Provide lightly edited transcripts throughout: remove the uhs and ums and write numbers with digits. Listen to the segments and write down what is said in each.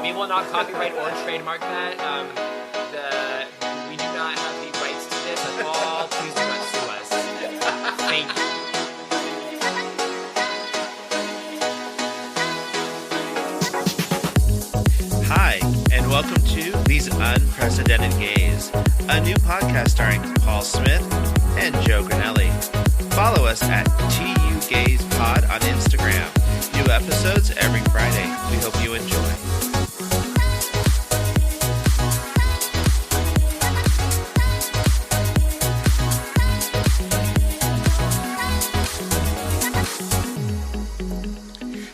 We will not copyright or trademark that. We do not have the rights to this at all. Please do not sue us. Thank you. Hi, and welcome to These Unprecedented Gays, a new podcast starring Paul Smith and Joe Granelli. Follow us at tugayspod on Instagram. New episodes every Friday. We hope you enjoy.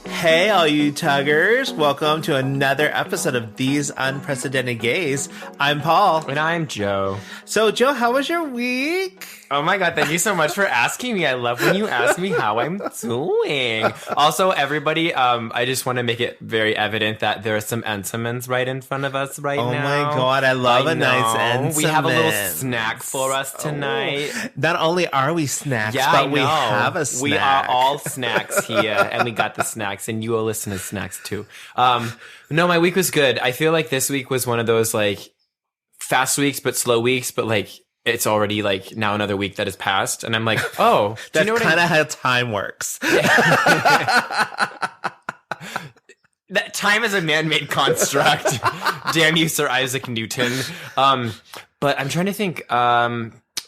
Hey, all you tuggers. Welcome to another episode of These Unprecedented Gays. I'm Paul. And I'm Joe. So, Joe, how was your week? Oh my God, thank you so much for asking me. I love when you ask me how I'm doing. Also, everybody, I just want to make it very evident that there are some entenmann's right in front of us right now. Oh my God, I love a nice entenmann. We have a little snack for us tonight. Oh. Not only are we snacks, but we have a snack. We are all snacks here, and we got the snacks, and you will listen to snacks too. No, my week was good. I feel like this week was one of those like fast weeks, but slow weeks, but like it's already like now another week that has passed, and I'm like, oh, that's kind of how time works. That time is a man-made construct. Damn you, Sir Isaac Newton. But I'm trying to think.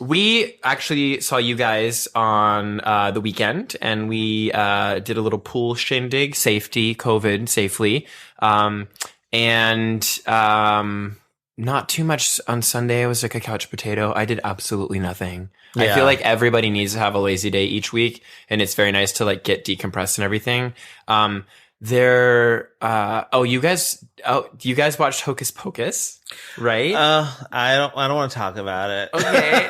We actually saw you guys on the weekend, and we did a little pool shindig, COVID safely, and not too much on Sunday. I was like a couch potato. I did absolutely nothing. Yeah. I feel like everybody needs to have a lazy day each week, and it's very nice to like get decompressed and everything. You guys watched Hocus Pocus, right? I don't want to talk about it. Okay.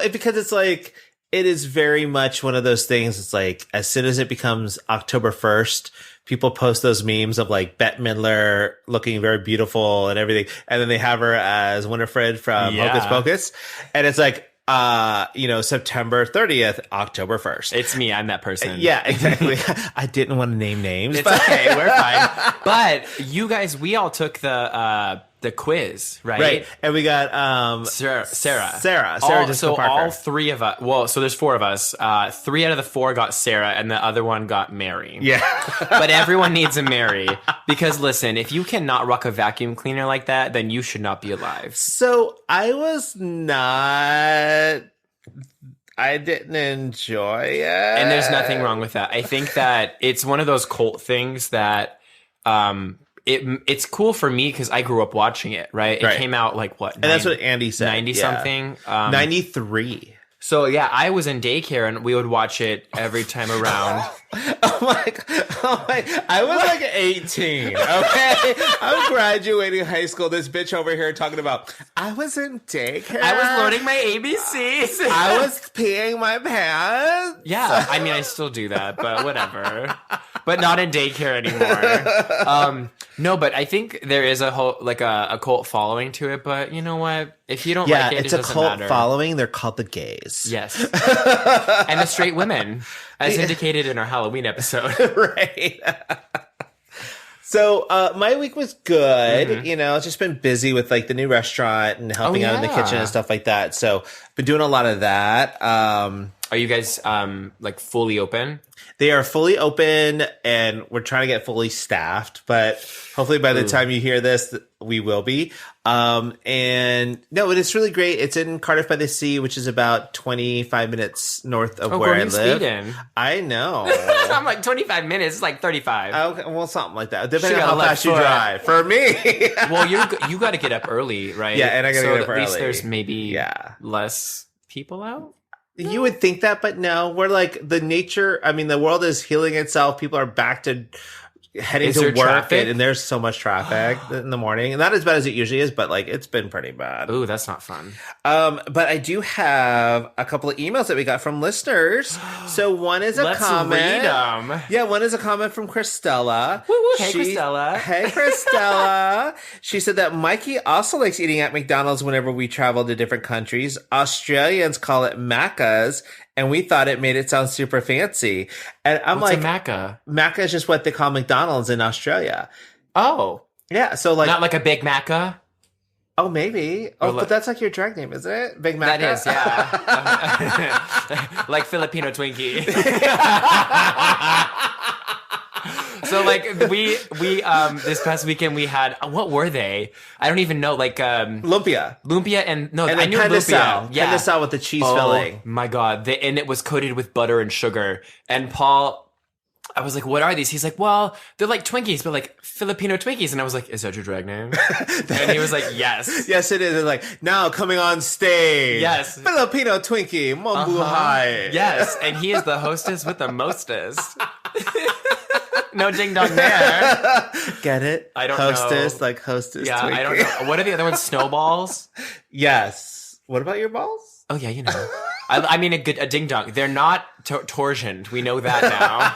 Because it's like, it is very much one of those things. It's like, as soon as it becomes October 1st, people post those memes of like Bette Midler looking very beautiful and everything. And then they have her as Winifred from Hocus Pocus. And it's like, September 30th, October 1st. It's me. I'm that person. Yeah, exactly. I didn't want to name names. It's okay. We're fine. But you guys, we all took the quiz, right? Right. And we got Sarah Jessica so Parker. All three of us. Well, so there's four of us. 3 out of the 4 got Sarah, and the other one got Mary. Yeah. But everyone needs a Mary, because listen, if you cannot rock a vacuum cleaner like that, then you should not be alive. So I didn't enjoy it. And there's nothing wrong with that. I think that it's one of those cult things that it's cool for me because I grew up watching it, right? It came out like what? And that's what Andy said. 90 something. 93. So yeah, I was in daycare and we would watch it every time around. Oh my! I was like 18. Okay, I was graduating high school. This bitch over here talking about I was in daycare. I was learning my ABCs. I was peeing my pants. Yeah, I mean I still do that, but whatever. But not in daycare anymore. No, but I think there is a whole like a cult following to it. But you know what? If you don't like it, it's it a doesn't cult matter. following. They're called the gays. Yes, and the straight women, as indicated in our Halloween episode. Right. So my week was good. Mm-hmm. It's just been busy with like the new restaurant and helping out in the kitchen and stuff like that. So been doing a lot of that. Are you guys like fully open? They are fully open, and we're trying to get fully staffed, but hopefully by the time you hear this, we will be. And no, it is really great. It's in Cardiff by the Sea, which is about 25 minutes north of where I live. Sweden. I know. I'm like 25 minutes. It's like 35. Okay, well, something like that. Depending on how fast you drive. For me. Well, you got to get up early, right? Yeah, and I got to get up early. At least there's maybe less people out. You would think that, but no. We're like the world is healing itself. People are back to heading to work, and there's so much traffic in the morning. Not as bad as it usually is, but like it's been pretty bad. Ooh, that's not fun. But I do have a couple of emails that we got from listeners. So one is a comment. Read them. Yeah, one is a comment from Christella. Woo woo. Hey, Christella. Hey, Christella. She said that Mikey also likes eating at McDonald's whenever we travel to different countries. Australians call it Macca's, and we thought it made it sound super fancy. And I'm What's like, a Macca? Macca is just what they call McDonald's in Australia. Oh. Yeah, so like... Not like a Big Macca? Oh, maybe. Oh, but that's like your drag name, isn't it? Big Mac. That is, yeah. Like Filipino Twinkie. So like we this past weekend we had what were they? I don't even know. Like lumpia and I knew lumpia. Yeah, pandesal with the cheese filling. My God, and it was coated with butter and sugar. And Paul, I was like, what are these? He's like, well, they're like Twinkies, but like Filipino Twinkies. And I was like, is that your drag name? And he was like, yes. Yes, it is. It's like, now coming on stage. Yes. Filipino Twinkie, Mambuhay. Yes. And he is the hostess with the mostest. No ding dong there. Get it? I don't hostess, know. Like hostess Yeah, Twinkie. I don't know. What are the other ones? Snowballs? Yes. What about your balls? Oh, yeah, you know. I mean, a ding dong. They're not torsioned. We know that now.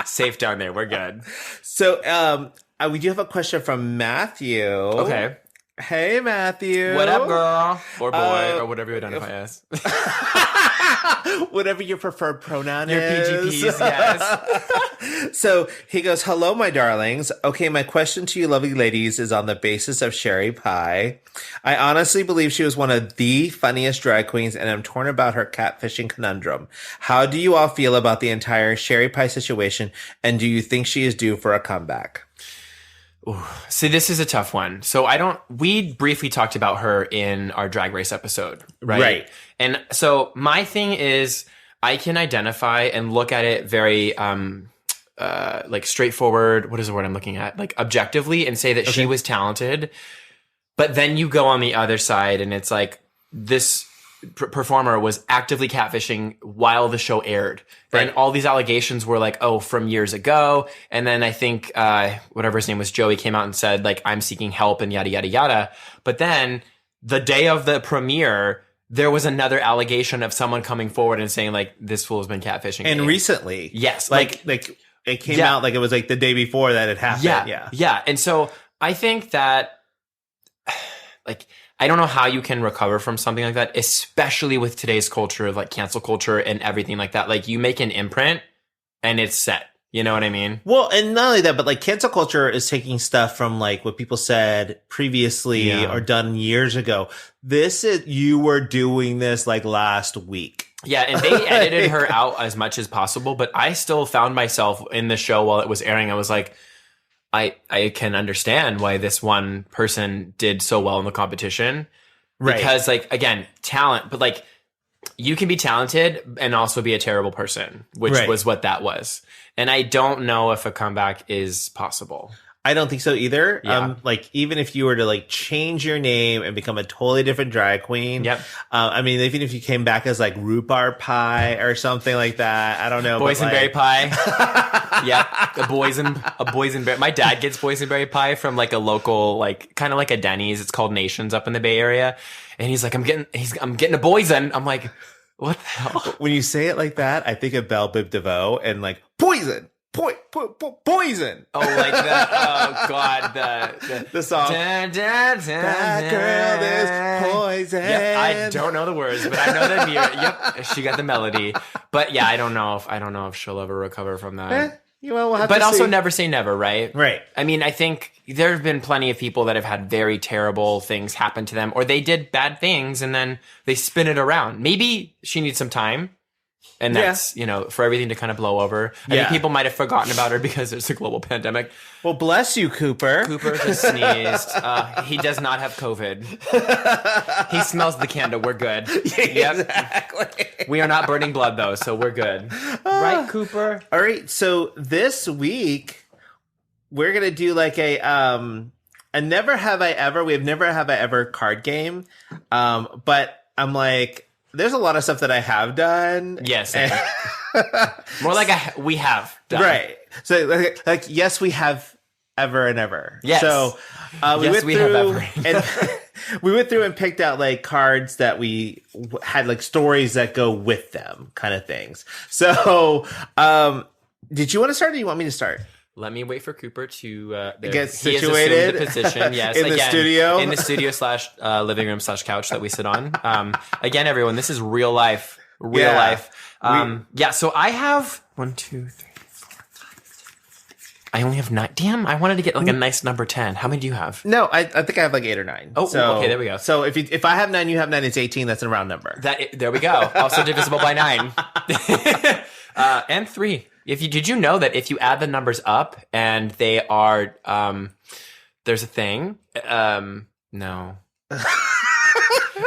Safe down there. We're good. So, we do have a question from Matthew. Okay. Hey, Matthew. What up, girl? Or boy, or whatever you identify as. Whatever your preferred pronoun your is. Your PGPs, yes. So he goes, hello, my darlings. Okay, my question to you lovely ladies is on the basis of Sherry Pie. I honestly believe she was one of the funniest drag queens, and I'm torn about her catfishing conundrum. How do you all feel about the entire Sherry Pie situation, and do you think she is due for a comeback? Ooh. See, this is a tough one. So we briefly talked about her in our Drag Race episode, right? Right. And so my thing is I can identify and look at it very, like straightforward. What is the word I'm looking at? Like objectively, and say that she was talented. But then you go on the other side and it's like this performer was actively catfishing while the show aired. Right. And all these allegations were like, oh, from years ago. And then I think, whatever his name was, Joey came out and said like, I'm seeking help and yada, yada, yada. But then the day of the premiere, there was another allegation of someone coming forward and saying like, this fool has been catfishing. And me. Recently. Yes. Like it came out like it was like the day before that it happened. Yeah. And so I think that like, I don't know how you can recover from something like that, especially with today's culture of like cancel culture and everything like that. Like you make an imprint and it's set. You know what I mean? Well, and not only that, but like cancel culture is taking stuff from like what people said previously or done years ago. This is, you were doing this like last week. Yeah, and they edited her out as much as possible, but I still found myself in the show while it was airing. I was like, I can understand why this one person did so well in the competition. Right. Because like, again, talent, but like you can be talented and also be a terrible person, which was what that was. And I don't know if a comeback is possible. I don't think so either. Yeah. Like even if you were to like change your name and become a totally different drag queen. Yep. I mean, even if you came back as like rhubarb pie or something like that, I don't know. Boysenberry pie. Yeah. A boysenberry. My dad gets boysenberry pie from like a local, like kind of like a Denny's. It's called Nations up in the Bay Area. And he's like, I'm getting a boysen. I'm like, what the hell? When you say it like that, I think of Belle Biv DeVoe and like poison. Poison. Oh, like that. Oh God, the song. That girl is poison. Yep, I don't know the words, but I know the yep, she got the melody. But yeah, I don't know if she'll ever recover from that. We'll have but to also see. Never say never, right? Right. I mean, I think there have been plenty of people that have had very terrible things happen to them, or they did bad things and then they spin it around. Maybe she needs some time. And that's, for everything to kind of blow over. I think people might have forgotten about her because there's a global pandemic. Well, bless you, Cooper. Cooper just sneezed. He does not have COVID. He smells the candle. We're good. Yeah, exactly. We are not burning blood, though, so we're good. Right, Cooper? All right. So this week, we're going to do like a Never Have I Ever. We have Never Have I Ever card game. But I'm like... There's a lot of stuff that I have done. Yes. More like we have done. Right. So like yes, we have ever and ever. Yes. So we yes, went we through have ever. and we went through and picked out like cards that we had like stories that go with them kind of things. So did you want to start or do you want me to start? Let me wait for Cooper to get situated. The position, yes, in the studio, in the studio / living room / couch that we sit on. Again, everyone, this is real life, life. So I have 1, 2, 3, 4, 5, 6, I only have 9. Damn, I wanted to get like a nice number 10. How many do you have? No, I think I have like 8 or 9. Oh, okay, there we go. So if I have 9, you have 9, it's 18. That's a round number. There we go. Also divisible by 9. And 3. Did you know that if you add the numbers up and they are, there's a thing. No.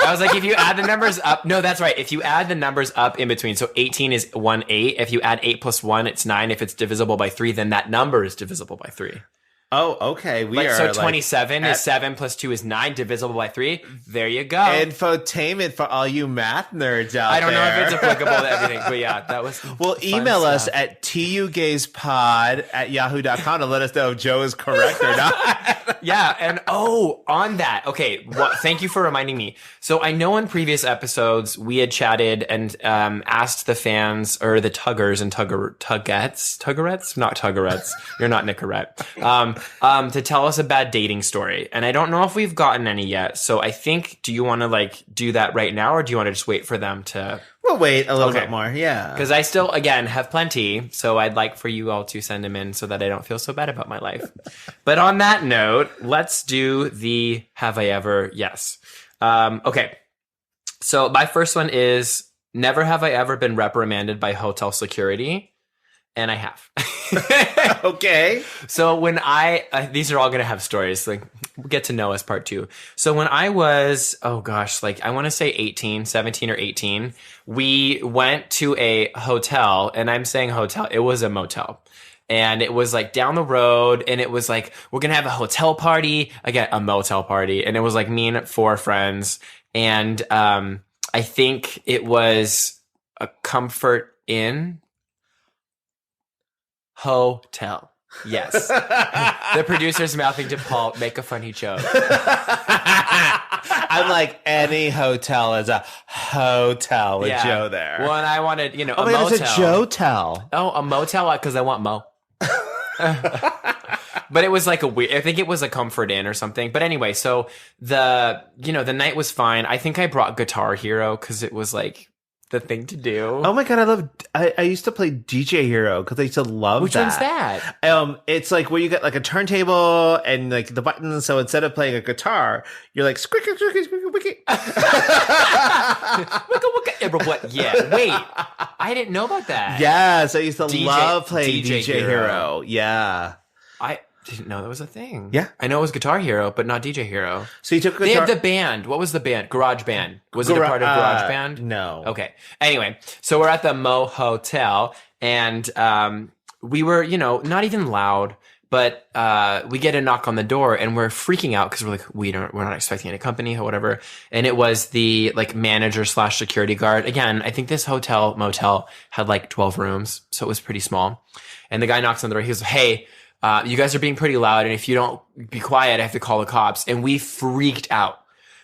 I was like, if you add the numbers up, no, that's right. If you add the numbers up in between, so 18 is 1, 8. If you add 8 plus 1, it's 9. If it's divisible by 3, then that number is divisible by 3. Oh, okay. So 27 is 7 plus 2 is 9, divisible by 3. There you go. Infotainment for all you math nerds out there. I don't know if it's applicable to everything, but yeah, that was Well, email us at tugayspod@yahoo.com to let us know if Joe is correct or not. Yeah, and on that. Okay, thank you for reminding me. So I know in previous episodes we had chatted and asked the fans or the tuggers and tuggerettes, not tuggerettes. You're not Nicorette. To tell us a bad dating story. And I don't know if we've gotten any yet. So I think, do you want to like do that right now or do you want to just wait for them to? We'll wait a little bit more. Yeah. Because I still, again, have plenty. So I'd like for you all to send them in so that I don't feel so bad about my life. But on that note, let's do the have I ever? Yes. Okay. So my first one is never have I ever been reprimanded by hotel security. And I have. Okay. So when these are all going to have stories, like get to know us part 2. So when I was, I want to say 17 or 18, we went to a hotel, and I'm saying hotel, it was a motel. And it was like down the road, and it was like, we're going to have a hotel party, again, a motel party. And it was like me and 4 friends. And I think it was a Comfort Inn hotel. Yes. The producer's mouthing to Paul, make a funny joke. I'm like, any hotel is a hotel with Joe there. Well, and I wanted, a motel. motel. It's a Joe-tel. Oh, a motel because I want Mo. But it was like I think it was a Comfort Inn or something. But anyway, so the night was fine. I think I brought Guitar Hero because it was like the thing to do. Oh my god, I used to play DJ Hero because I used to love Which that. Which one's that? It's like where you get like a turntable and like the buttons, so instead of playing a guitar, you're like squeaky squeaky squeaky squeaky. Yeah, wait. I didn't know about that. Yes, I used to love playing DJ Hero. Yeah. I didn't know that was a thing. Yeah. I know it was Guitar Hero, but not DJ Hero. So you took They had the band. What was the band? Garage Band. Was it a part of Garage Band? No. Okay. Anyway, so we're at the Mo Hotel, and we were, not even loud, but we get a knock on the door, and we're freaking out because we're like, we're not expecting any company or whatever. And it was the like manager / security guard. Again, I think this motel had like 12 rooms, so it was pretty small. And the guy knocks on the door. He goes, "Hey, you guys are being pretty loud, and if you don't be quiet, I have to call the cops." And we freaked out.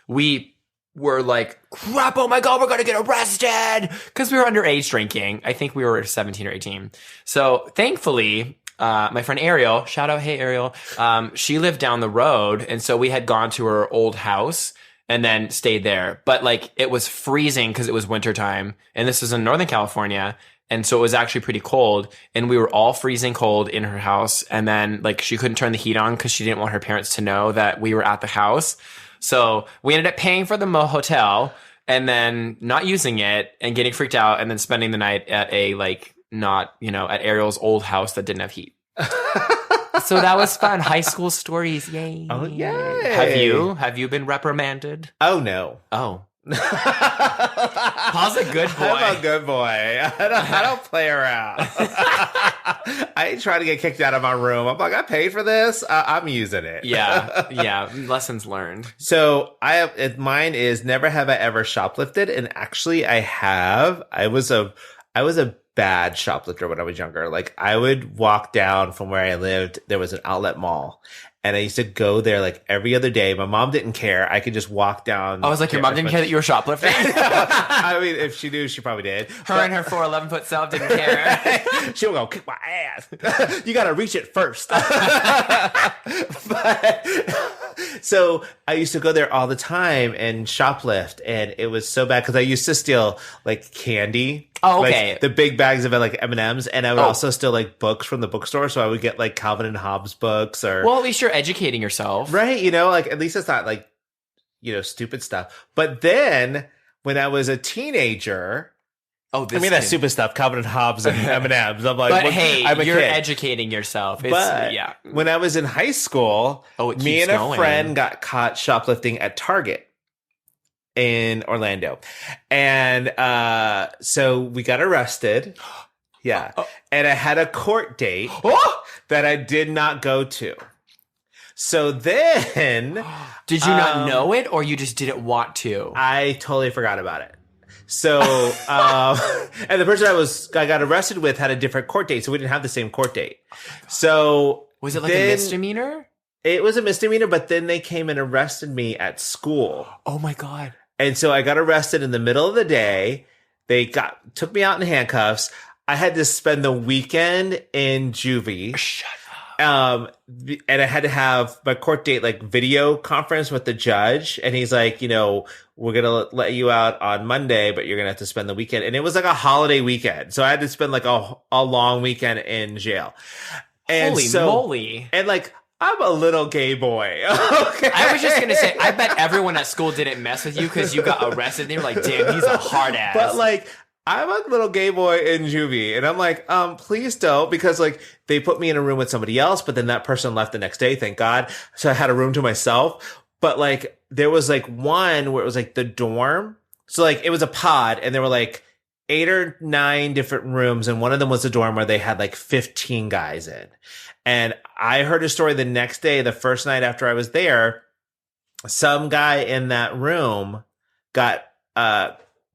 We were like, crap, oh my God, we're going to get arrested. Because we were underage drinking. I think we were 17 or 18. So thankfully, my friend Ariel, shout out, hey Ariel, she lived down the road. And so we had gone to her old house and then stayed there. But like it was freezing because it was wintertime. And this was in Northern California. And so it was actually pretty cold, and we were all freezing cold in her house. And then like she couldn't turn the heat on because she didn't want her parents to know that we were at the house. So we ended up paying for the hotel and then not using it and getting freaked out and then spending the night at a like not, at Ariel's old house that didn't have heat. So that was fun. High school stories. Yay. Oh, yay. Have you been reprimanded? Oh, no. Oh. Paul's a good boy. I'm a good boy. I don't play around. I ain't trying to get kicked out of my room. I'm like, I paid for this. I'm using it. Yeah. Lessons learned. So mine is never have I ever shoplifted, and actually I have. I was a bad shoplifter when I was younger. Like I would walk down from where I lived. There was an outlet mall. And I used to go there like every other day. My mom didn't care. I could just walk down. I was like, your mom didn't care that you were shoplifting? I mean, if she knew, she probably did. And her 4'11" self didn't care. She would go, kick my ass. You got to reach it first. So I used to go there all the time and shoplift. And it was so bad because I used to steal like candy. Oh, okay. Like the big bags of like M&Ms, and I would also steal like books from the bookstore. So I would get like Calvin and Hobbes books, or well, at least you're educating yourself, right? You know, like at least it's not like stupid stuff. But then when I was a teenager. That's stupid stuff. Calvin and Hobbes and M&Ms. I'm like, but hey, I'm a you're kid. Educating yourself. But when I was in high school, me and a friend got caught shoplifting at Target in Orlando. And so we got arrested. Yeah. And I had a court date that I did not go to. So then... Did you not know it, or you just didn't want to? I totally forgot about it. So, and the person I got arrested with had a different court date, so we didn't have the same court date. So was it like a misdemeanor? It was a misdemeanor, but then they came and arrested me at school. Oh my God. And so I got arrested in the middle of the day. They took me out in handcuffs. I had to spend the weekend in juvie. Shut up. And I had to have my court date, like video conference with the judge. And he's like, we're going to let you out on Monday, but you're going to have to spend the weekend. And it was like a holiday weekend. So I had to spend like a long weekend in jail. And holy moly. And like, I'm a little gay boy. Okay. I was just going to say, I bet everyone at school didn't mess with you because you got arrested. They were like, damn, he's a hard ass. But like, I'm a little gay boy in juvie, and I'm like, please don't, because like they put me in a room with somebody else, but then that person left the next day, thank God. So I had a room to myself. But like there was like one where it was like the dorm. So like it was a pod, and there were like 8 or 9 different rooms, and one of them was a dorm where they had like 15 guys in. And I heard a story the next day, the first night after I was there, some guy in that room got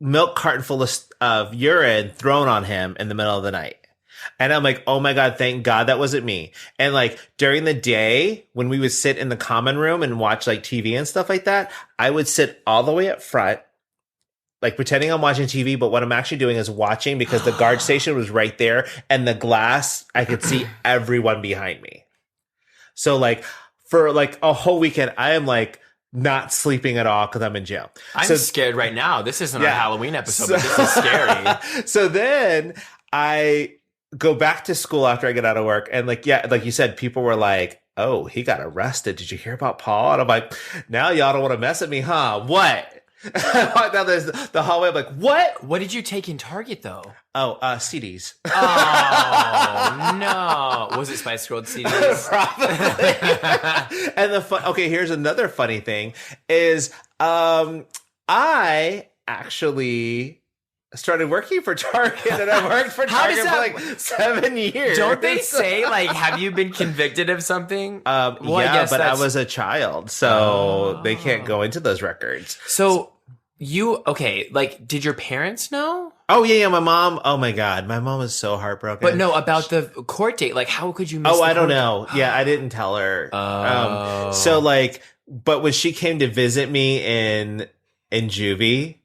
milk carton full of urine thrown on him in the middle of the night. And I'm like, oh my God, thank God that wasn't me. And like during the day when we would sit in the common room and watch like TV and stuff like that, I would sit all the way up front, like pretending I'm watching TV. But what I'm actually doing is watching, because the guard station was right there, and the glass, I could see everyone behind me. So like for like a whole weekend, I am like, not sleeping at all because I'm in jail. I'm scared right now. This isn't our Halloween episode, but this is scary. So then I go back to school after I get out of work, and like you said, people were like, oh, he got arrested. Did you hear about Paul? And I'm like, now y'all don't want to mess with me, huh? What? Now there's the hallway. I'm like, what? What did you take in Target though? Oh, CDs. Oh no! Was it Spice Girls CDs? Probably. And okay, here's another funny thing: is I actually started working for Target, and I worked for Target for like 7 years. Don't they say like, have you been convicted of something? Well, yeah, but I was a child, so they can't go into those records. So like, did your parents know? Oh yeah, my mom. Oh my God, my mom was so heartbroken. But no, about the court date. Like, how could you miss? I don't know. Yeah, I didn't tell her. So like, but when she came to visit me in juvie.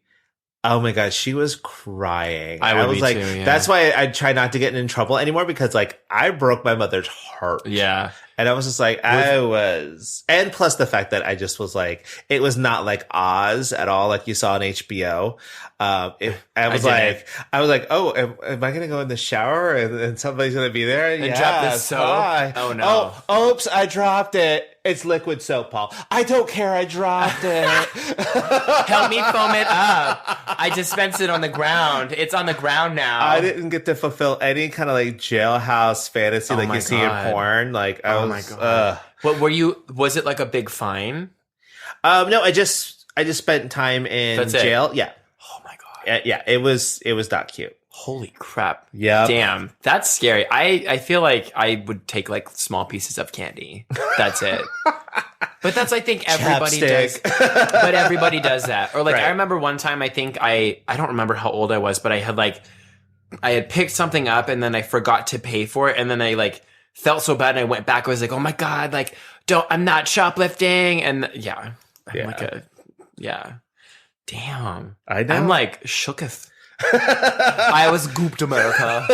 Oh my God, she was crying. I was like, too, yeah. That's why I try not to get in trouble anymore, because like I broke my mother's heart. Yeah. And I was just like, and plus the fact that I just was like, it was not like Oz at all, like you saw on HBO. I was like, oh, am I going to go in the shower and somebody's going to be there? And drop the soap? Hi. Oh no. Oh, oops, I dropped it. It's liquid soap, Paul. I don't care. I dropped it. Help me foam it up. I dispensed it on the ground. It's on the ground now. I didn't get to fulfill any kind of like jailhouse fantasy like you see in porn. Like, I was, my God. What was it like a big fine? No, I just spent time in jail. Yeah. Oh my God. Yeah. It was not cute. Holy crap. Yeah. Damn. That's scary. I feel like I would take like small pieces of candy. That's it. But that's, I think everybody does. But everybody does that. Or like, right. I remember one time, I think I don't remember how old I was, but I had picked something up and then I forgot to pay for it. And then I like felt so bad and I went back. I was like, oh my God, like, I'm not shoplifting. And yeah. Damn. I know. I'm like shooketh. I was gooped, America.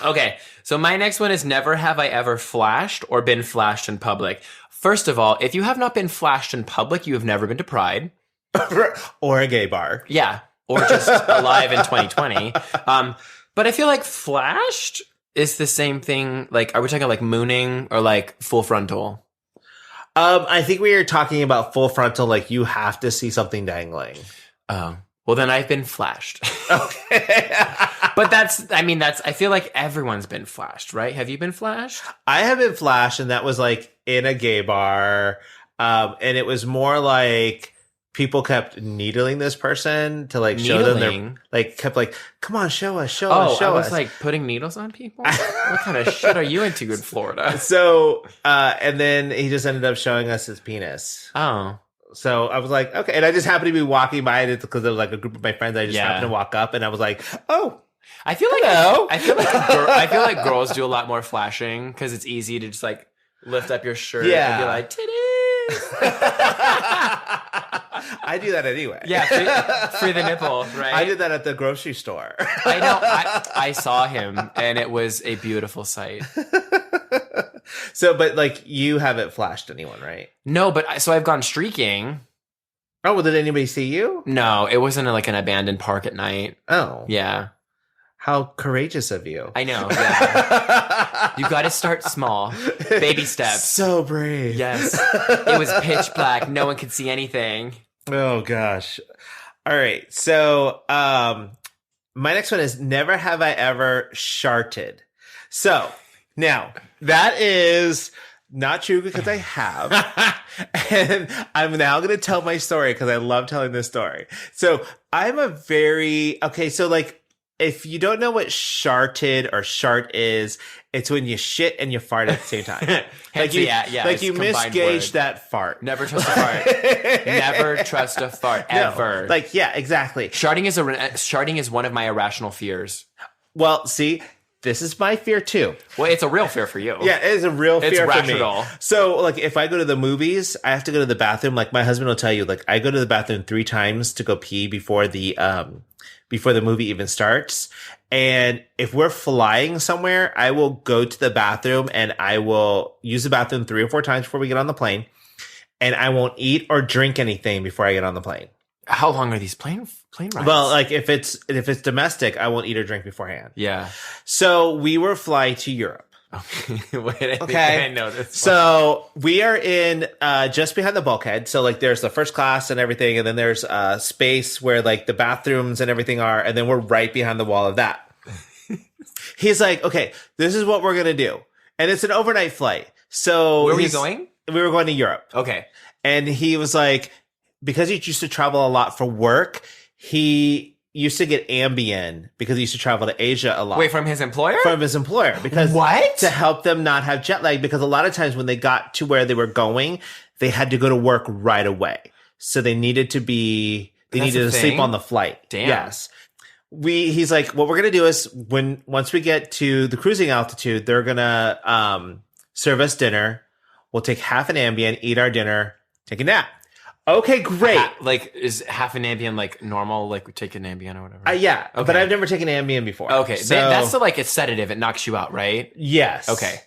Okay, so my next one is never have I ever flashed or been flashed in public. First of all, if you have not been flashed in public, you have never been to Pride. Or a gay bar. Yeah. or just alive in 2020. But I feel like flashed is the same thing. Like, are we talking like mooning or like full frontal? I think we are talking about full frontal, like you have to see something dangling. Oh, well then I've been flashed. Okay. But I feel like everyone's been flashed, right? Have you been flashed? I have been flashed, and that was like in a gay bar. And it was more like people kept needling this person to like show them their, like kept like, come on, show us, show us. I was like putting needles on people? What kind of shit are you into in Florida? So, and then he just ended up showing us his penis. Oh. So I was like, okay. And I just happened to be walking by it because there was like a group of my friends. I just happened to walk up and I was like, oh. I feel like girls do a lot more flashing because it's easy to just like lift up your shirt and be like, titties. I do that anyway. Yeah, free the nipple, right? I did that at the grocery store. I know. I saw him, and it was a beautiful sight. So, but like, you haven't flashed anyone, right? No, but so I've gone streaking. Oh, well, did anybody see you? No, it wasn't like an abandoned park at night. Oh. Yeah. How courageous of you. I know. Yeah. You got to start small. Baby steps. So brave. Yes. It was pitch black. No one could see anything. Oh, gosh. All right. So, my next one is never have I ever sharted. So, now, that is not true because I have. And I'm now going to tell my story because I love telling this story. So, I'm a very... Okay, so like, if you don't know what sharted or shart is, it's when you shit and you fart at the same time. Like you, like you misgauge that fart. Never trust a fart. Never trust a fart ever. No. Like, yeah, exactly. Sharting is one of my irrational fears. Well, see, this is my fear too. Well, it's a real fear for you. Yeah, it is a real fear for rational. Me. So, like, if I go to the movies, I have to go to the bathroom. Like, my husband will tell you, like, I go to the bathroom 3 times to go pee before the movie even starts. And if we're flying somewhere, I will go to the bathroom and I will use the bathroom 3 or 4 times before we get on the plane. And I won't eat or drink anything before I get on the plane. How long are these plane rides? Well, like if it's domestic, I won't eat or drink beforehand. Yeah. So we were flying to Europe. Okay. Wait, I know this. So we are in just behind the bulkhead. So like there's the first class and everything, and then there's space where like the bathrooms and everything are, and then we're right behind the wall of that. He's like, okay, this is what we're gonna do, and it's an overnight flight. So where were you going? We were going to Europe. Okay, and he was like, because he used to travel a lot for work, he used to get Ambien because he used to travel to Asia a lot. Wait, from his employer? From his employer. Because what? To help them not have jet lag, because a lot of times when they got to where they were going, they had to go to work right away. So they needed to sleep on the flight. Damn. Yes. He's like, what we're going to do is once we get to the cruising altitude, they're going to serve us dinner. We'll take half an Ambien, eat our dinner, take a nap. Okay, great. Like, is half an Ambien like normal? Like, we take an Ambien or whatever? Yeah, okay. But I've never taken Ambien before. Okay, so, that's like a sedative. It knocks you out, right? Yes. Okay.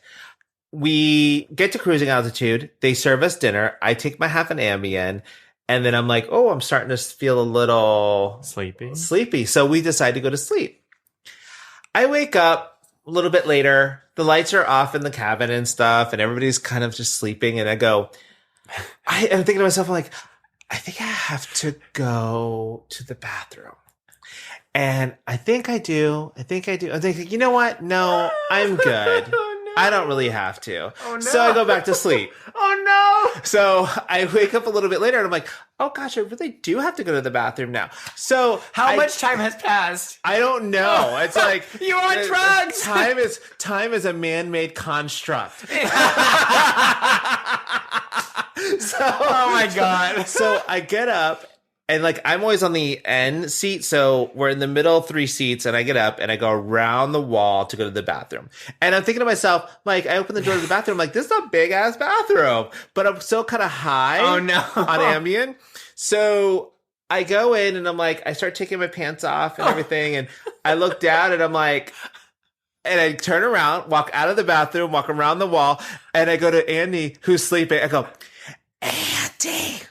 We get to cruising altitude. They serve us dinner. I take my half an Ambien. And then I'm like, oh, I'm starting to feel a little sleepy. So we decide to go to sleep. I wake up a little bit later. The lights are off in the cabin and stuff. And everybody's kind of just sleeping. And I go... I'm thinking to myself, I'm like, I think I have to go to the bathroom. And I think I do. I'm thinking, you know what? No, I'm good. Oh, no. I don't really have to. Oh, no. So I go back to sleep. Oh, no. So I wake up a little bit later and I'm like, oh, gosh, I really do have to go to the bathroom now. So how much time has passed? I don't know. It's like you're on drugs. Time is a man-made construct. Oh my God. So I get up and like I'm always on the end seat. So we're in the middle 3 seats and I get up and I go around the wall to go to the bathroom. And I'm thinking to myself, like, I open the door to the bathroom, like, this is a big ass bathroom, but I'm still kind of high on Ambien. So I go in and I'm like, I start taking my pants off and everything. And I look down and I'm like, and I turn around, walk out of the bathroom, walk around the wall, and I go to Andy, who's sleeping. I go, Andy.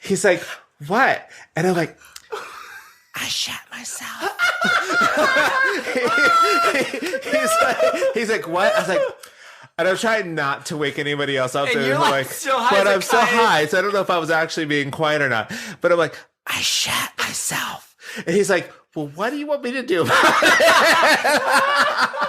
He's like, what? And I'm like, I shat myself. he's like, what? I was like, and I'm trying not to wake anybody else up. And you're like, still high, but I'm still high, so I don't know if I was actually being quiet or not. But I'm like, I shat myself. And he's like, well, what do you want me to do about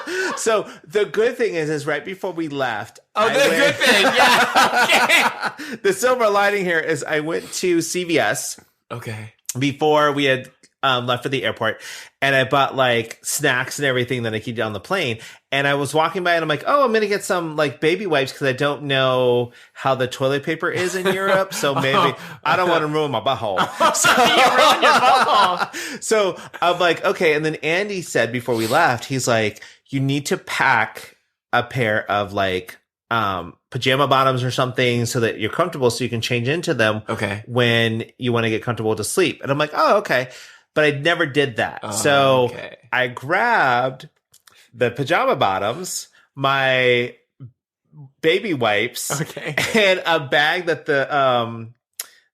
it? So the good thing is right before we left. Good thing, yeah. Okay. The silver lining here is I went to CVS. Okay. Before we had left for the airport, and I bought like snacks and everything that I could eat on the plane. And I was walking by and I'm like, oh, I'm going to get some like baby wipes because I don't know how the toilet paper is in Europe. So maybe I don't want to ruin my butthole. So you ruined your butthole. So I'm like, okay. And then Andy said before we left, he's like, you need to pack a pair of like pajama bottoms or something so that you're comfortable so you can change into them when you want to get comfortable to sleep. And I'm like, oh, okay. But I never did that. So I grabbed the pajama bottoms, my baby wipes, and a bag that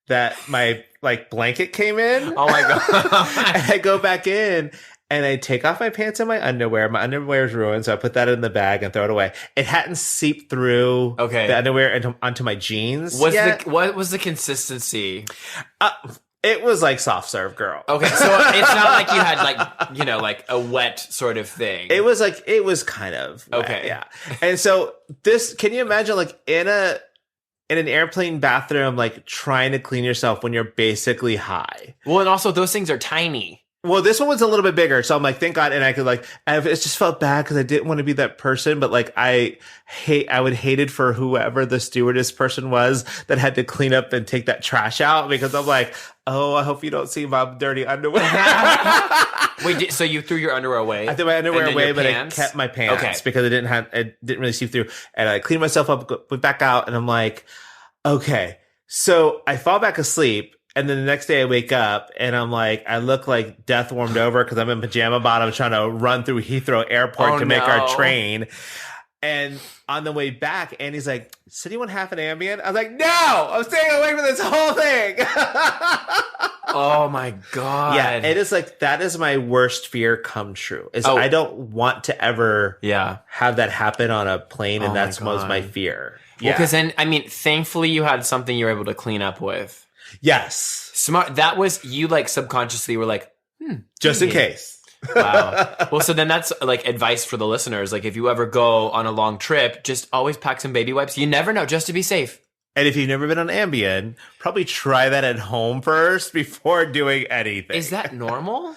that my like blanket came in. Oh my God. And I go back in and I take off my pants and my underwear. My underwear is ruined, so I put that in the bag and throw it away. It hadn't seeped through the underwear onto my jeans. What was the consistency? It was like soft serve, girl. Okay, so it's not like you had like, you know, like a wet sort of thing. It was kind of wet, yeah. And so can you imagine like in an airplane bathroom, like trying to clean yourself when you're basically high? Well, and also those things are tiny. Well, this one was a little bit bigger, so I'm like, thank God, and I could like, it just felt bad because I didn't want to be that person, but like, I would hate it for whoever the stewardess person was that had to clean up and take that trash out because I'm like, oh, I hope you don't see my dirty underwear. Wait, so you threw your underwear away? I threw my underwear away, but I kept my pants because it didn't really see through, and I cleaned myself up, went back out, and I'm like, okay, so I fall back asleep. And then the next day I wake up and I'm like, I look like death warmed over because I'm in pajama bottoms trying to run through Heathrow Airport to make our train. And on the way back, Andy's like, so do you want half an Ambien? I was like, no, I'm staying away from this whole thing. Oh my God. Yeah, it is like, that is my worst fear come true. I don't want to ever have that happen on a plane. And that's most my fear. Well, because then, I mean, thankfully you had something you were able to clean up with. Yes. Smart. That was, you like subconsciously were like, just in case. Wow. Well, so then that's like advice for the listeners. Like if you ever go on a long trip, just always pack some baby wipes. You never know, just to be safe. And if you've never been on Ambien, probably try that at home first before doing anything. Is that normal?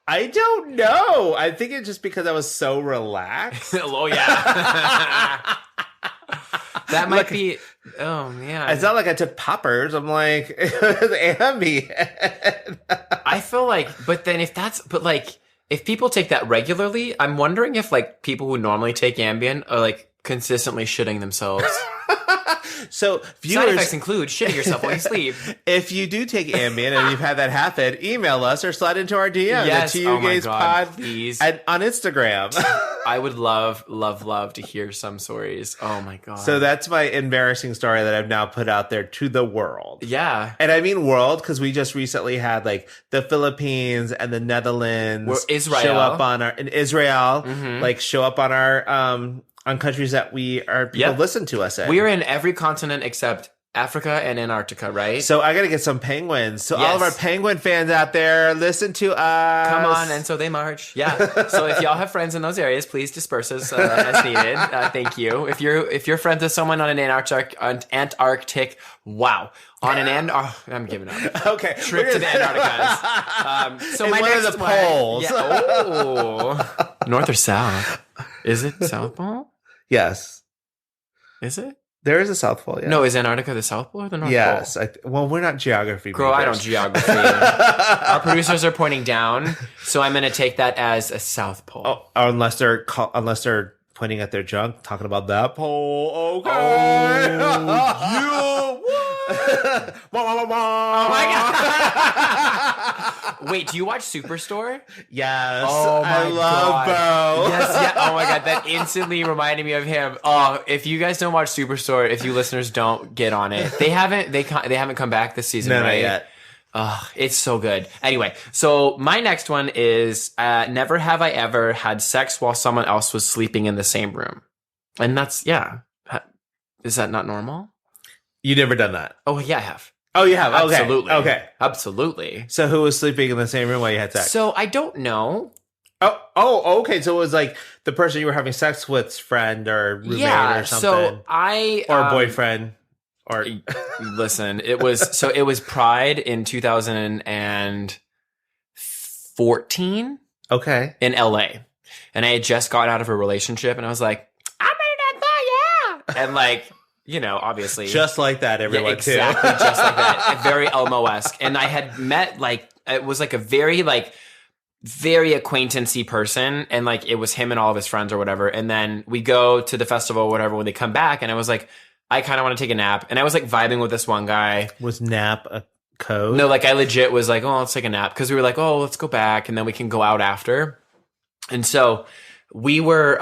I don't know. I think it's just because I was so relaxed. Oh, yeah. That might be. Oh man! It's not like I took poppers. I'm like, it was Ambien. I feel like, but like, if people take that regularly, I'm wondering if like people who normally take Ambien are like consistently shitting themselves. So viewers, side effects include shitting yourself while you sleep. If you do take Ambien and you've had that happen, email us or slide into our DM at tugayspod please. On Instagram. I would love to hear some stories. Oh my God. So that's my embarrassing story that I've now put out there to the world. Yeah. And I mean world because we just recently had like the Philippines and the Netherlands Israel. show up on our show up on our on countries that people listen to us in. We're in every continent except Africa and Antarctica, right? So I got to get some penguins. So all of our penguin fans out there, listen to us. Come on, and so they march. Yeah. So if y'all have friends in those areas, please disperse us as needed. Thank you. If you're friends with someone on an Antarctic, wow. I'm giving up. Okay. Trip to the Antarctica. So my one next of the poles. Yeah. Oh. North or south? Is it South Pole? Yes. Is it? There is a South Pole, yeah. No, is Antarctica the South Pole or the North Pole? Yes. Well, we're not geography. Girl, I don't geography. Our producers are pointing down, so I'm going to take that as a South Pole. Oh, unless they're pointing at their junk, talking about that pole. Okay. Oh, oh my God. Wait, do you watch Superstore? Yes. Oh my I love Bo. Yes, yeah. Oh my god, that instantly reminded me of him. Oh, if you guys don't watch Superstore, if you listeners don't get on it, they haven't come back this season, No, right? not yet. Oh, it's so good. Anyway, so my next one is never have I ever had sex while someone else was sleeping in the same room. And that's, yeah. Is that not normal? You never done that? Oh, yeah, I have. Oh, you have? Okay. Absolutely. Okay. Absolutely. So who was sleeping in the same room while you had sex? So I don't know. Oh, okay. So it was like the person you were having sex with's friend or roommate or something. So or boyfriend. Or listen, it was Pride in 2014. Okay. In LA. And I had just gotten out of a relationship and I was like, I'm ready to go, yeah. And like, you know, obviously. Just like that, everyone, exactly, too. just like that. Very Elmo-esque. And I had met it was like a very acquaintancy person. And like, it was him and all of his friends or whatever. And then we go to the festival or whatever when they come back. And I was like, I kind of want to take a nap. And I was like vibing with this one guy. Was nap a code? No, like I legit was like, oh, let's take a nap. Cause we were like, oh, let's go back. And then we can go out after. And so we were,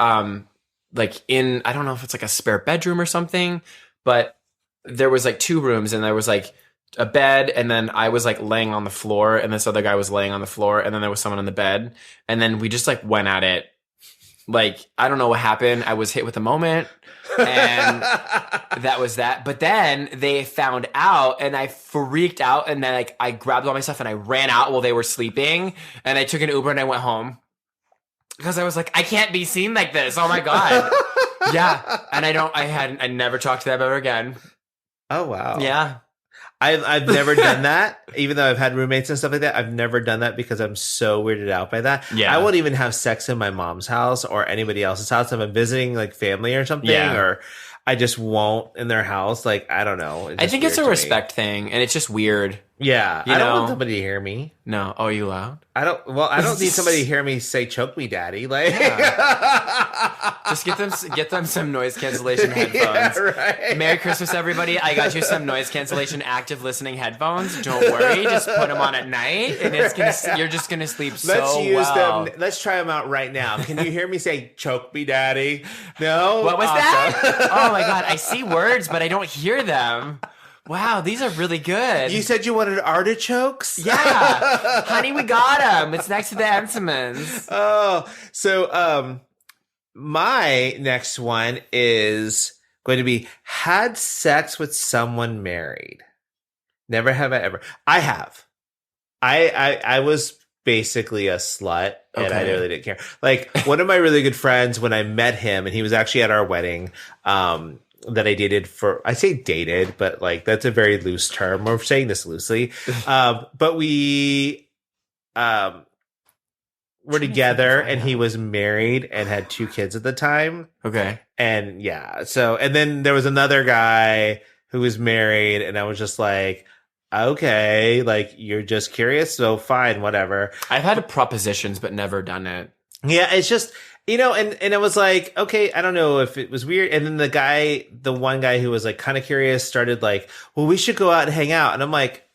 like in, I don't know if it's like a spare bedroom or something, but there was like 2 rooms and there was like a bed. And then I was like laying on the floor and this other guy was laying on the floor. And then there was someone in the bed. And then we just like went at it. Like, I don't know what happened. I was hit with a moment. And that was that. But then they found out and I freaked out. And then like I grabbed all my stuff and I ran out while they were sleeping. And I took an Uber and I went home. Because I was like, I can't be seen like this. Oh my God. Yeah. And I never talked to them ever again. Oh, wow. Yeah. I've never done that, even though I've had roommates and stuff like that. I've never done that because I'm so weirded out by that. Yeah. I won't even have sex in my mom's house or anybody else's house if I'm visiting like family or something. Yeah. Or I just won't in their house. Like, I don't know. I think it's a respect thing and it's just weird. Yeah. You I don't know? want somebody to hear me. No. Oh, are you loud? I don't need somebody to hear me say choke me daddy. Like just get them some noise cancellation headphones. Yeah, right. Merry Christmas, everybody. I got you some noise cancellation active listening headphones. Don't worry, just put them on at night and you're just gonna sleep Let's use well. them. Let's try them out right now. Can you hear me say choke me daddy? No. What was awesome. that? Oh my God, I see words but I don't hear them. Wow, these are really good. You said you wanted artichokes? Yeah. Honey, we got them. It's next to the Entenmann's. Oh, so my next one is going to be had sex with someone married. Never have I ever. I have. I was basically a slut and I really didn't care. Like one of my really good friends, when I met him and he was actually at our wedding, that I dated I say dated, but like that's a very loose term. We're saying this loosely. But we were together and he was married and had 2 kids at the time. Okay. And yeah, and then there was another guy who was married and I was just like, okay, like you're just curious. So fine, whatever. I've had propositions, but never done it. Yeah. It's just, you know, and it was like, okay, I don't know if it was weird. And then the one guy who was like kind of curious started like, well, we should go out and hang out. And I'm like,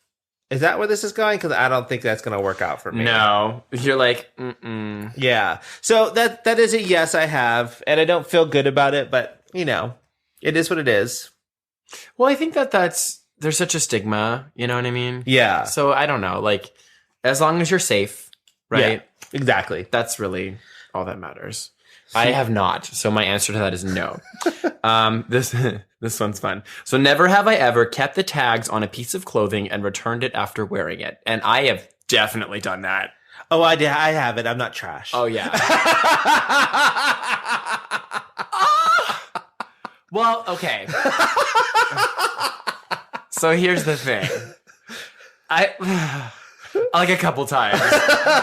is that where this is going? Because I don't think that's going to work out for me. No. You're like, mm-mm. Yeah. So that is a yes, I have. And I don't feel good about it, but, you know, it is what it is. Well, I think there's such a stigma, you know what I mean? Yeah. So I don't know, like, as long as you're safe, right? Yeah, exactly. That's really all that matters. I have not. So my answer to that is no. This one's fun. So never have I ever kept the tags on a piece of clothing and returned it after wearing it. And I have definitely done that. Oh, I did. I have it. I'm not trash. Oh, yeah. Well, okay. So here's the thing. Like a couple times.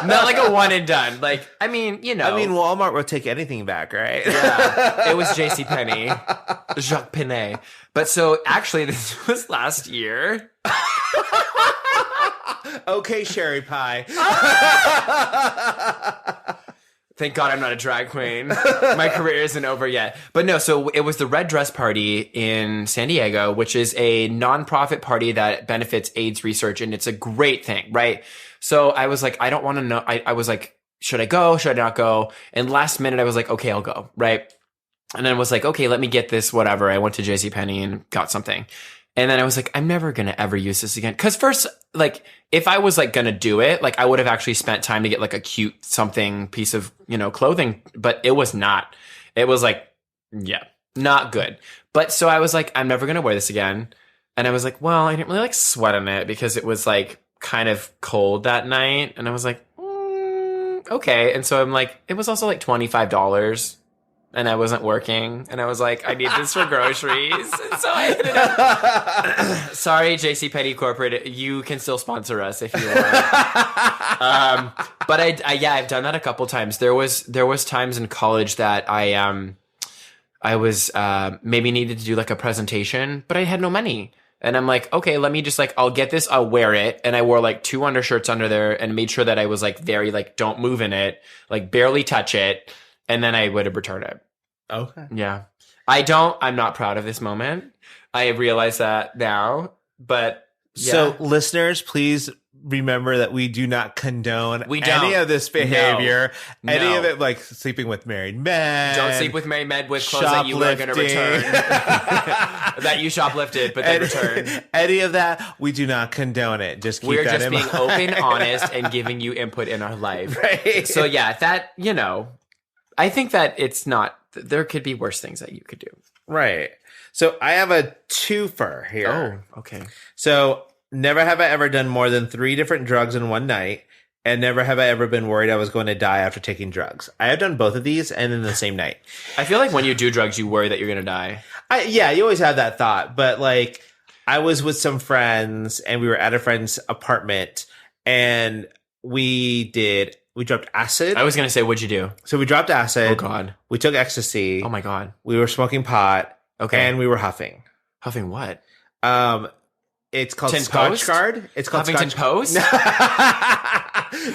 Not like a one and done. Like, I mean, you know. I mean, Walmart will take anything back, right? Yeah. It was JCPenney. Jacques Penney. But so actually, this was last year. Okay, Sherry Pie. Thank God I'm not a drag queen. My career isn't over yet. But no, so it was the Red Dress Party in San Diego, which is a nonprofit party that benefits AIDS research. And it's a great thing, right? So I was like, I don't want to know. I was like, should I go? Should I not go? And last minute, I was like, okay, I'll go, right? And then I was like, okay, let me get this, whatever. I went to JCPenney and got something. And then I was like, I'm never going to ever use this again. Because first, like, if I was like going to do it, like I would have actually spent time to get like a cute something piece of, clothing. But it was not. It was like, yeah, not good. But so I was like, I'm never going to wear this again. And I was like, well, I didn't really like sweat in it because it was like kind of cold that night. And I was like, okay. And so I'm like, it was also like $25. And I wasn't working, and I was like, I need this for groceries. And so I ended up. Sorry, JCPenney Corporate, you can still sponsor us if you want. But I've done that a couple times. There was times in college that I was maybe needed to do like a presentation, but I had no money. And I'm like, okay, let me just like, I'll get this, I'll wear it. And I wore like 2 undershirts under there and made sure that I was like very like, don't move in it, like barely touch it. And then I would have returned it. Okay. Yeah. I'm not proud of this moment. I realize that now, but yeah. So listeners, please remember that we do not condone any of this behavior. No. Any of it, like sleeping with married men. Don't sleep with married men with clothes that you are going to return. That you shoplifted, but then return. Any of that, we do not condone it. Just keep We're that just in being mind. open, honest, and giving you input in our life. Right. So yeah, that, I think that it's not, there could be worse things that you could do. Right. So I have a twofer here. Oh, okay. So never have I ever done more than 3 different drugs in one night, and never have I ever been worried I was going to die after taking drugs. I have done both of these and in the same night. I feel like when you do drugs, you worry that you're going to die. Yeah, you always have that thought. But like, I was with some friends and we were at a friend's apartment and we dropped acid. I was going to say, what'd you do? So we dropped acid. Oh, God. We took ecstasy. Oh, my God. We were smoking pot. Okay. And we were huffing. Huffing what? It's called Tin Scotch Post? Guard. It's called Huffington Scotch Post?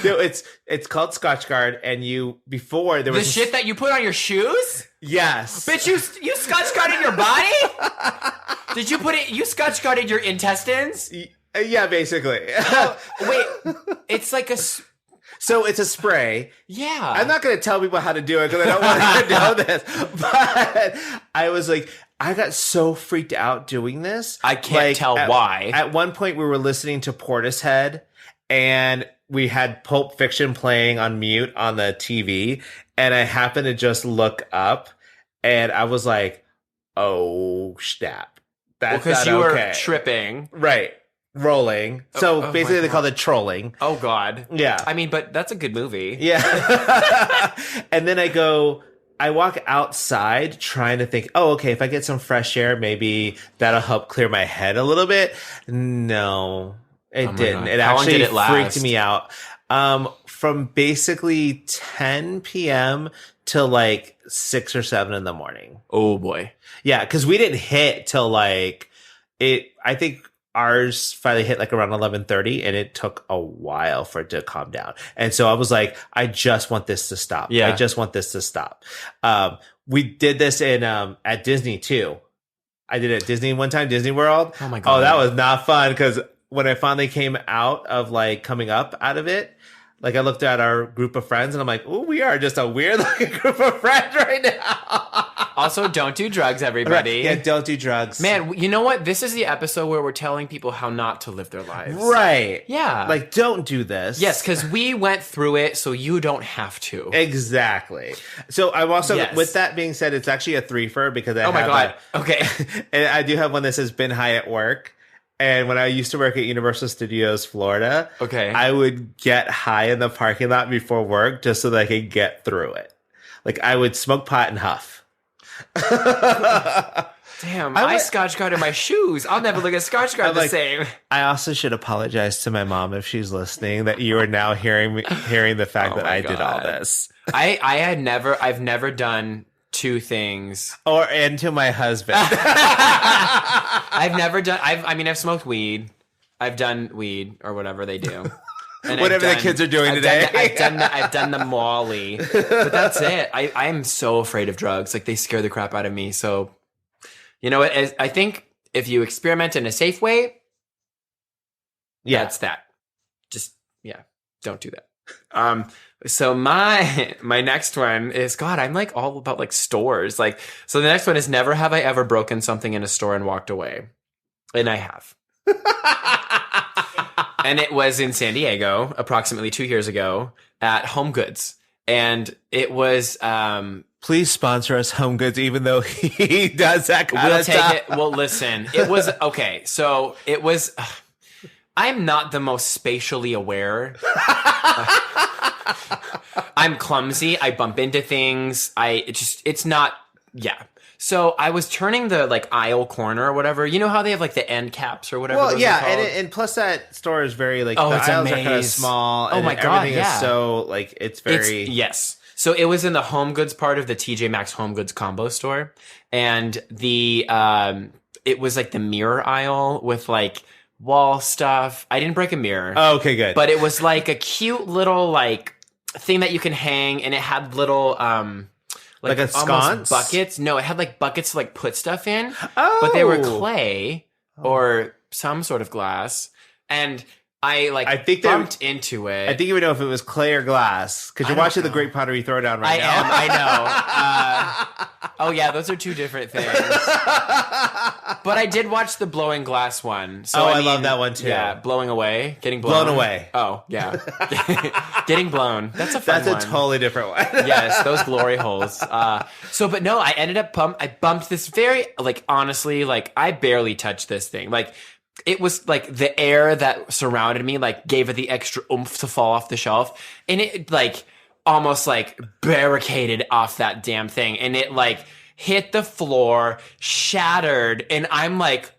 No, it's called Scotch Guard. And before there was the shit that you put on your shoes? Yes. Bitch, you Scotch Guarded your body? Did you put it, you Scotch Guarded your intestines? Yeah, basically. Wait, it's like a... So it's a spray. Yeah. I'm not going to tell people how to do it because I don't want them to know this. But I was like, I got so freaked out doing this. I can't tell why. At one point, we were listening to Portishead, and we had Pulp Fiction playing on mute on the TV. And I happened to just look up, and I was like, oh, snap. That's not okay. Because you were tripping. Right. Rolling. So basically they call it trolling. Oh, God. Yeah. I mean, but that's a good movie. Yeah. And then I walk outside trying to think, oh, okay, if I get some fresh air, maybe that'll help clear my head a little bit. No, it didn't. God. It How long actually did it last? freaked me out. From basically 10 p.m. till like 6 or 7 in the morning. Oh, boy. Yeah, because we didn't hit till I think ours finally hit like around 11:30, and it took a while for it to calm down. And so I was like, I just want this to stop. Yeah. I just want this to stop. We did this at Disney too. I did it at Disney one time, Disney World. Oh my God. Oh, that was not fun because when I finally came out of like coming up out of it, like I looked at our group of friends and I'm like, oh, we are just a weird looking group of friends right now. Also, don't do drugs, everybody. Right. Yeah, don't do drugs. Man, you know what? This is the episode where we're telling people how not to live their lives. Right. Yeah. Like, don't do this. Yes, because we went through it, so you don't have to. Exactly. So I'm also, with that being said, it's actually a threefer because I Oh my God. Okay. And I do have one that says been high at work. And when I used to work at Universal Studios Florida, I would get high in the parking lot before work just so that I could get through it. Like I would smoke pot and huff. Damn, I Scotch guarded my shoes. I'll never look at Scotch guard the same. I also should apologize to my mom if she's listening that you are now hearing the fact that I did all this. I've never done two things. And to my husband. I've smoked weed. I've done weed or whatever they do. And whatever the kids are doing today. I've done the Molly, but that's it. I'm so afraid of drugs. Like they scare the crap out of me. So, you know what? I think if you experiment in a safe way, that's that. Just don't do that. So my next one is, God, I'm like all about like stores. Like, so the next one is, never have I ever broken something in a store and walked away. And I have. And it was in San Diego approximately 2 years ago at Home Goods. And it was, please sponsor us, Home Goods, even though he does that kind of stuff. Take it. Well, listen, it was, okay. So it was, I'm not the most spatially aware. I'm clumsy. I bump into things. It's not, So I was turning the like aisle corner or whatever. You know how they have like the end caps or whatever? Well, yeah, and plus that store is very like, the aisles are kind of small. Oh my God, everything is so like, it's very... yes. So it was in the Home Goods part of the TJ Maxx Home Goods combo store. And it was like the mirror aisle with like wall stuff. I didn't break a mirror. Oh, okay, good. But it was like a cute little like thing that you can hang, and it had little like a sconce buckets. No, it had like buckets to like put stuff in. Oh, but they were clay or some sort of glass, and I think bumped into it. I think you would know if it was clay or glass because you're watching the Great Pottery Throwdown right now. I know. Oh yeah, those are two different things. But I did watch the blowing glass one. So I love that one too. Yeah, blowing away, getting blown away. Oh yeah, getting blown. That's a fun one. That's a totally different one. Yes, those glory holes. But no, I ended up I bumped this very, like, honestly, like I barely touched this thing. Like, it was like the air that surrounded me like gave it the extra oomph to fall off the shelf, and it like almost like barricaded off that damn thing, and it like hit the floor, shattered, and I'm like,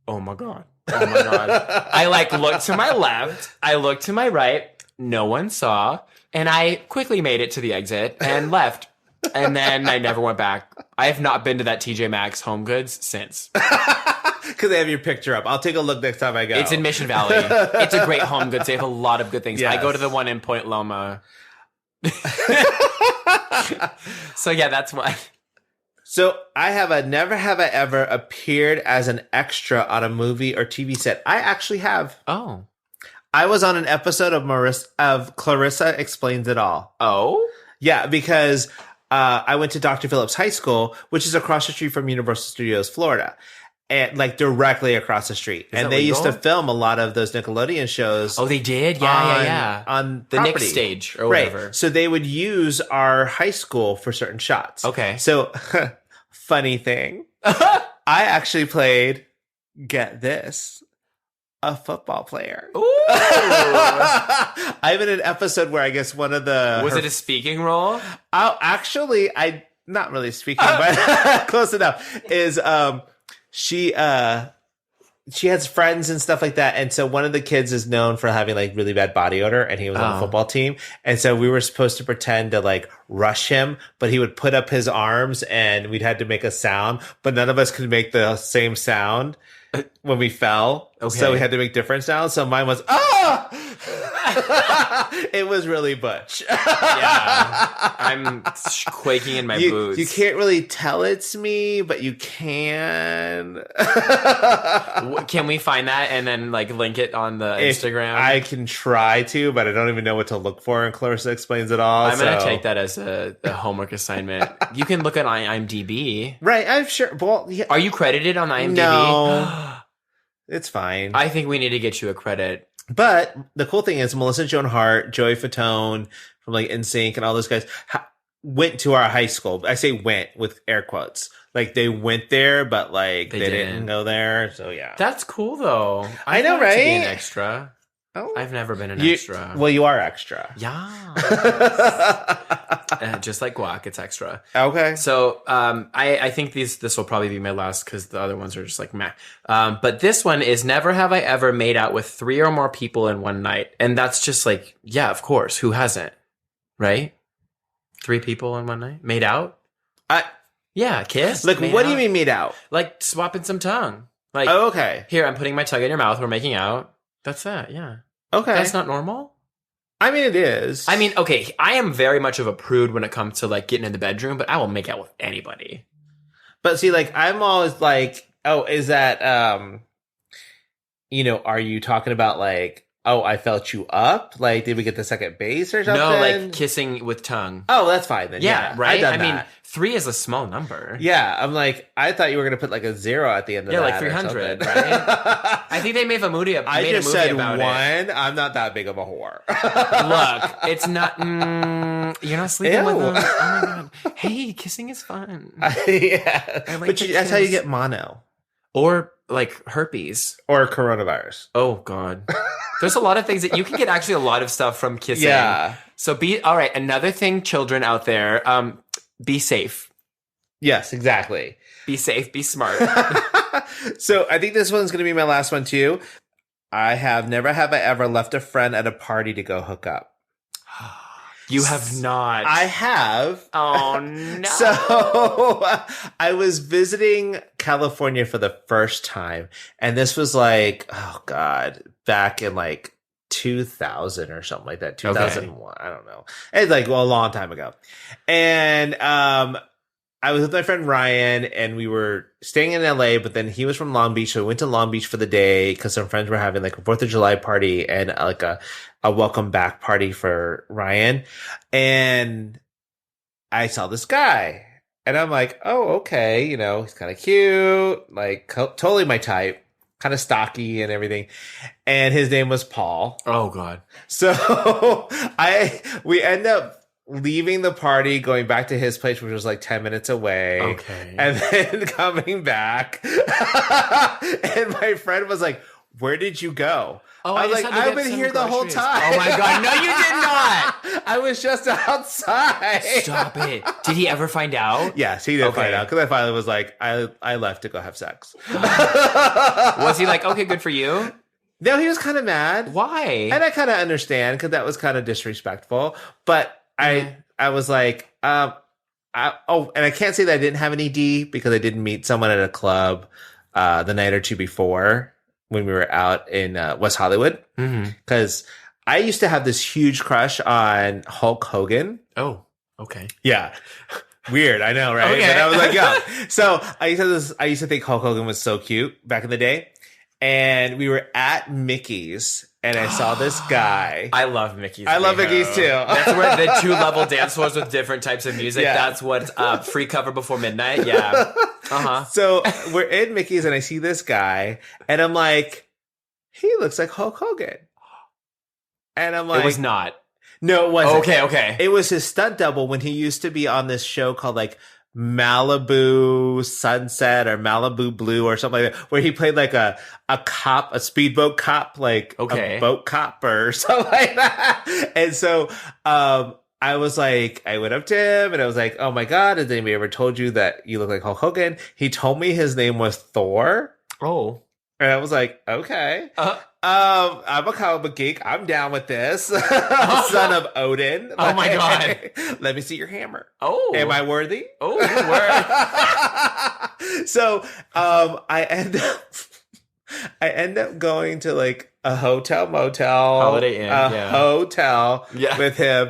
oh my God. I like looked to my left, I looked to my right, no one saw, and I quickly made it to the exit and left. And then I never went back. I have not been to that TJ Maxx Home Goods since. Because they have your picture up. I'll take a look next time I go. It's in Mission Valley. It's a great Home Goods. They have a lot of good things. Yes. I go to the one in Point Loma. So yeah, that's one. So I have a never have I ever appeared as an extra on a movie or TV set. I actually have. Oh. I was on an episode of Clarissa Explains It All. Oh? Yeah, because I went to Dr. Phillips High School, which is across the street from Universal Studios, Florida. And like directly across the street. And they used to film a lot of those Nickelodeon shows. Oh, they did? Yeah. On the Nick stage or whatever. Right. So they would use our high school for certain shots. Okay. So, funny thing. I actually played, get this, a football player. Ooh. I'm in an episode where I guess one of the... Was it a speaking role? Oh, actually, not really speaking, but close enough. Is... She has friends and stuff like that. And so one of the kids is known for having like really bad body odor, and he was on the football team. And so we were supposed to pretend to like rush him, but he would put up his arms and we'd had to make a sound, but none of us could make the same sound when we fell. Okay. So we had to make different sounds. So mine was, it was really butch. Yeah. I'm quaking in my boots. You can't really tell it's me, but you can. Can we find that and then like link it on the Instagram? I can try to, but I don't even know what to look for, and Clarissa Explains It All. I'm going to take that as a homework assignment. You can look at IMDb. Right, I'm sure. Well, yeah. Are you credited on IMDb? No. It's fine. I think we need to get you a credit. But the cool thing is Melissa Joan Hart, Joey Fatone from like NSYNC and all those guys went to our high school. I say went with air quotes. Like they went there, but like they didn't go there. So yeah. That's cool though. I know, right? To be an extra. Oh. I've never been an extra. Well, you are extra. Yeah. Just like guac, it's extra. Okay. So I think this will probably be my last because the other ones are just like meh. But this one is, never have I ever made out with 3 or more people in one night. And that's just like, yeah, of course. Who hasn't? Right? 3 people in one night? Made out? Yeah, kiss. Like, what do you mean made out? Like swapping some tongue. Like, okay. Here, I'm putting my tongue in your mouth. We're making out. That's that, yeah. Okay. That's not normal? I mean, it is. I mean, okay, I am very much of a prude when it comes to like getting in the bedroom, but I will make out with anybody. But see, like, I'm always like, oh, is that, are you talking about like, oh, I felt you up? Like, did we get the second base or something? No, like kissing with tongue. Oh, that's fine then. Yeah, right? I mean, 3 is a small number. Yeah, I'm like, I thought you were going to put like a 0 at the end of that. Yeah, like 300, right? I think they made a movie about I just said about 1. it. I'm not that big of a whore. Look, it's not... you're not sleeping with them. Oh my God. Hey, kissing is fun. Yeah. Like that's how you get mono. Or like herpes. Or coronavirus. Oh God. There's a lot of things that you can get actually a lot of stuff from kissing. Yeah. So all right. Another thing, children out there, be safe. Yes, exactly. Be safe. Be smart. So I think this one's going to be my last one too. Never have I ever left a friend at a party to go hook up. You have not. I have. Oh, no. So I was visiting California for the first time. And this was like, oh God, back in like 2000 or something like that. 2001. Okay. I don't know. It's like, well, a long time ago. And I was with my friend Ryan and we were staying in LA, but then he was from Long Beach. So we went to Long Beach for the day because some friends were having like a 4th of July party and like a welcome back party for Ryan. And I saw this guy and I'm like, oh, okay. He's kind of cute, like totally my type, kind of stocky and everything. And his name was Paul. Oh God. So we end up leaving the party, going back to his place, which was like 10 minutes away. Okay. And then coming back. And my friend was like, where did you go? Oh, I was like, I've been here the whole time. Oh my God. No, you did not. I was just outside. Stop it. Did he ever find out? Yes, he did find out. Because I finally was like, I left to go have sex. Was he like, okay, good for you? No, he was kind of mad. Why? And I kind of understand because that was kind of disrespectful. But I was like, and I can't say that I didn't have an ED because I didn't meet someone at a club the night or two before when we were out in West Hollywood. Because I used to have this huge crush on Hulk Hogan. Oh, okay. Yeah. Weird, I know, right? Okay. But I was like, yeah. So I used to think Hulk Hogan was so cute back in the day. And we were at Mickey's. And I saw this guy. I love Mickey's. I love Mickey's too. That's where the 2-level dance floors with different types of music. Yeah. That's what free cover before midnight. Yeah. So we're in Mickey's and I see this guy and I'm like, he looks like Hulk Hogan. And I'm like, it was not. No, it wasn't. Okay. It was his stunt double when he used to be on this show called like Malibu Sunset or Malibu Blue or something like that, where he played like a cop, a speedboat cop, like a boat cop or something like that. And so I was like, I went up to him and I was like, oh my God, has anybody ever told you that you look like Hulk Hogan? He told me his name was Thor. Oh. And I was like, okay. I'm a comic book geek. I'm down with this. Son of Odin. Oh my God. Let me see your hammer. Oh. Am I worthy? Oh, you were. So I end up going to like a motel, Holiday Inn, hotel with him.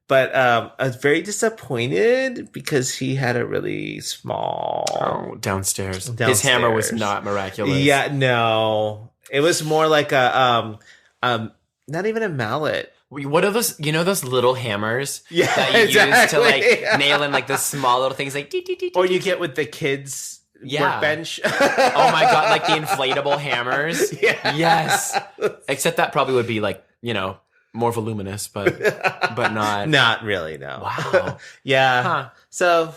But I was very disappointed because he had a really small downstairs. His hammer was not miraculous. Yeah, no. It was more like a not even a mallet. What are those? You know those little hammers that you use to like nail in like the small little things like or you get with the kids workbench. Oh my God, like the inflatable hammers. Yeah. Yes. Except that probably would be like, more voluminous, but not. Not really, no. Wow. Yeah. Huh. So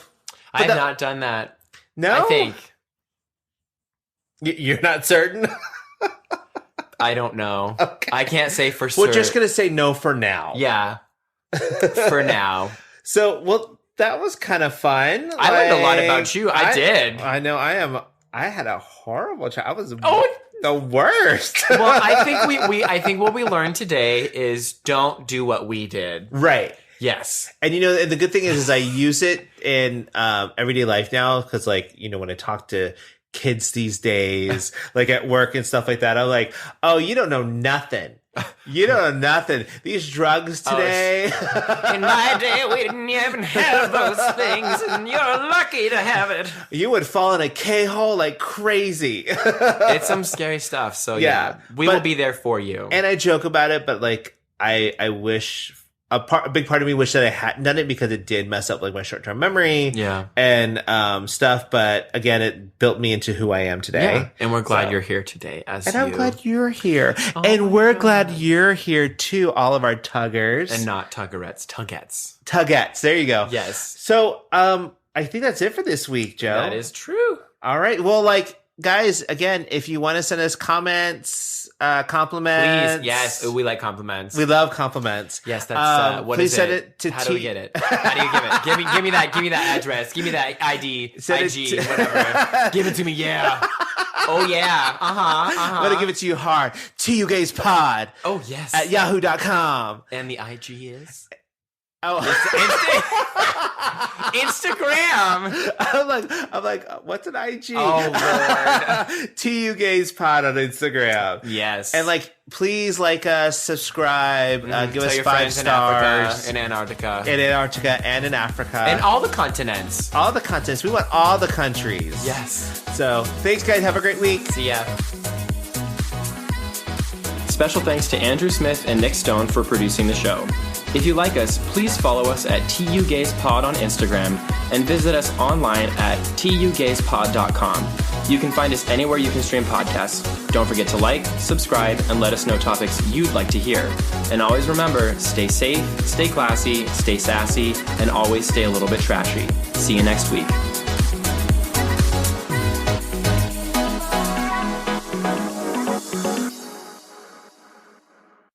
I have not done that. No? I think. You're not certain? I don't know. Okay. I can't say for sure. We're just going to say no for now. Yeah. For now. So, well, that was kind of fun. I learned a lot about you. I did. I know. I had a horrible child. I was the worst. Well, I think what we learned today is don't do what we did. Right. Yes. And the good thing is I use it in everyday life now because like, when I talk to kids these days, like at work and stuff like that, I'm like, oh, you don't know nothing. You don't know nothing. These drugs today. In my day, we didn't even have those things, and you're lucky to have it. You would fall in a K-hole like crazy. It's some scary stuff. So yeah, we will be there for you. And I joke about it, but like I wish a big part of me wished that I hadn't done it because it did mess up like my short-term memory. Yeah. And stuff. But again, it built me into who I am today. Yeah. And we're glad you're here today. I'm glad you're here. And we're glad you're here too, all of our tuggers. And not tuggerettes, tugettes. Tugettes. There you go. Yes. So I think that's it for this week, Joe. That is true. All right. Well, like, guys, again, if you want to send us comments, compliments. Please, yes. We like compliments. We love compliments. Yes, that's what please is send it? it to How do we get it? How do you give it? Give me that address. Give me that ID, IG, whatever. Give it to me, yeah. Oh yeah. I'm gonna give it to you hard. tugayspod. Oh yes. At yahoo.com. And the IG is? Oh, Instagram. I'm like, what's an IG? Oh Lord. tugayspod on Instagram. Yes. And like, please like us, subscribe, give us 5 stars. In Antarctica And in Africa. And all the continents. All the continents. We want all the countries. Yes. So thanks, guys. Have a great week. See ya. Special thanks to Andrew Smith and Nick Stone for producing the show. If you like us, please follow us at tugayspod on Instagram and visit us online at tugayspod.com. You can find us anywhere you can stream podcasts. Don't forget to like, subscribe, and let us know topics you'd like to hear. And always remember, stay safe, stay classy, stay sassy, and always stay a little bit trashy. See you next week.